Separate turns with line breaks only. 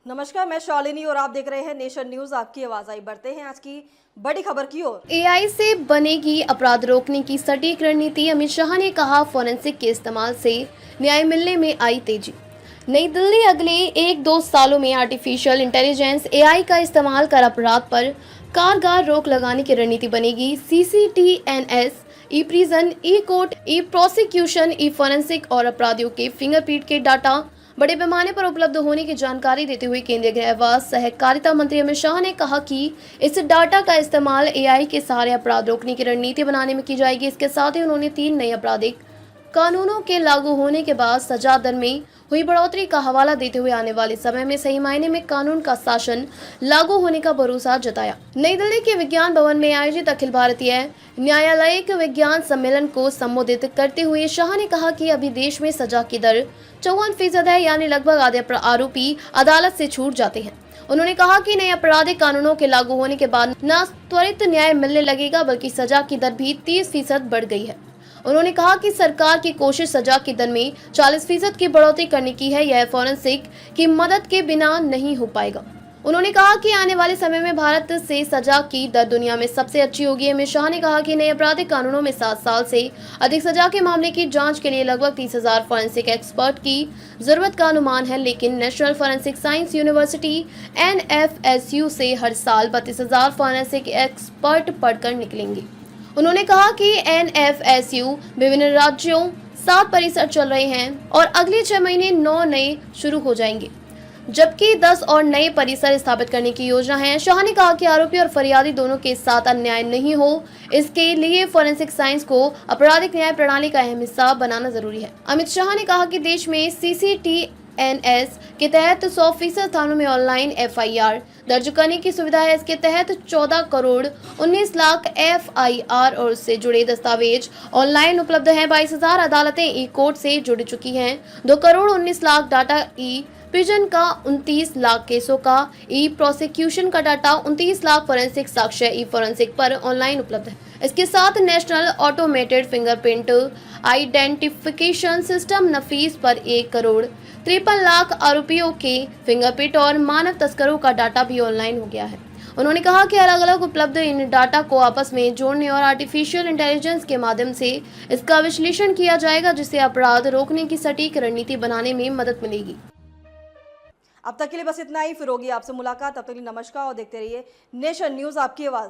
नमस्कार, मैं शालिनी और आप देख रहे हैं नेशन न्यूज। आपकी आवाज आई। बढ़ते हैं आज की बड़ी खबर की ओर।
एआई से बनेगी अपराध रोकने की सटीक रणनीति। अमित शाह ने कहा, फोरेंसिक के इस्तेमाल से न्याय मिलने में आई तेजी। नई दिल्ली, अगले 1-2 सालों में आर्टिफिशियल इंटेलिजेंस एआई का इस्तेमाल कर अपराध पर कारगर रोक लगाने की रणनीति बनेगी। सीसीटीएनएस, ई प्रिजन, ई कोर्ट, ई प्रोसिक्यूशन, ई फोरेंसिक और अपराधियों के फिंगरप्रिंट के डाटा बड़े पैमाने पर उपलब्ध होने की जानकारी देते हुए केंद्रीय गृह व सहकारिता मंत्री अमित शाह ने कहा कि इस डाटा का इस्तेमाल एआई के सहारे अपराध रोकने की रणनीति बनाने में की जाएगी। इसके साथ ही उन्होंने 3 नए आपराधिक कानूनों के लागू होने के बाद सजा दर में हुई बढ़ोतरी का हवाला देते हुए आने वाले समय में सही मायने में कानून का शासन लागू होने का भरोसा जताया। नई दिल्ली के विज्ञान भवन में आयोजित अखिल भारतीय न्यायालयिक विज्ञान सम्मेलन को संबोधित करते हुए शाह ने कहा कि अभी देश में सजा की दर 54% है, यानी लगभग आधे आरोपी अदालत से छूट जाते हैं। उन्होंने कहा कि नए आपराधिक कानूनों के लागू होने के बाद न त्वरित न्याय मिलने लगेगा, बल्कि सजा की दर भी 30% बढ़ गई है। उन्होंने कहा कि सरकार की कोशिश सजा की दर में 40% की बढ़ोतरी करने की है। यह फोरेंसिक की मदद के बिना नहीं हो पाएगा। उन्होंने कहा कि आने वाले समय में भारत से सजा की दर दुनिया में सबसे अच्छी होगी। अमित शाह ने कहा कि नए आपराधिक कानूनों में 7 साल से अधिक सजा के मामले की जांच के लिए लगभग 30,000 फोरेंसिक एक्सपर्ट की जरूरत का अनुमान है, लेकिन national forensic science university NFSU से हर साल 32,000 फोरेंसिक एक्सपर्ट पढ़कर निकलेंगे। उन्होंने कहा कि NFSU विभिन्न राज्यों 7 परिसर चल रहे हैं और अगले 6 महीने 9 नए शुरू हो जाएंगे, जबकि 10 और नए परिसर स्थापित करने की योजना है। शाह ने कहा कि आरोपी और फरियादी दोनों के साथ अन्याय नहीं हो, इसके लिए फोरेंसिक साइंस को आपराधिक न्याय प्रणाली का अहम हिस्सा बनाना जरूरी है। अमित शाह ने कहा कि देश में CCTNS के तहत 100% थानों में ऑनलाइन FIR दर्ज करने की सुविधा है। इसके तहत 14 करोड़ 19 लाख FIR और उससे जुड़े दस्तावेज ऑनलाइन उपलब्ध हैं। 22,000 अदालतें ई कोर्ट से जुड़ चुकी हैं। 2 crore 19 lakh data e prison का, 29 लाख केसों का ई प्रोसिक्यूशन का डाटा, 29 लाख फोरेंसिक साक्ष्य ई फोरेंसिक पर ऑनलाइन उपलब्ध है। इसके साथ national automated fingerprint identification system NAFIS पर 1 करोड़ 53 लाख आरोपियों के फिंगरप्रिंट और मानव तस्करों का डाटा भी ऑनलाइन हो गया है। उन्होंने कहा कि अलग अलग उपलब्ध इन डाटा को आपस में जोड़ने और आर्टिफिशियल इंटेलिजेंस के माध्यम से इसका विश्लेषण किया जाएगा, जिससे अपराध रोकने की सटीक रणनीति बनाने में मदद मिलेगी।
अब तक के लिए बस इतना ही। फिर होगी आपसे मुलाकात। तब तक के लिए नमस्कार और देखते रहिए नेशन न्यूज, आपकी आवाज।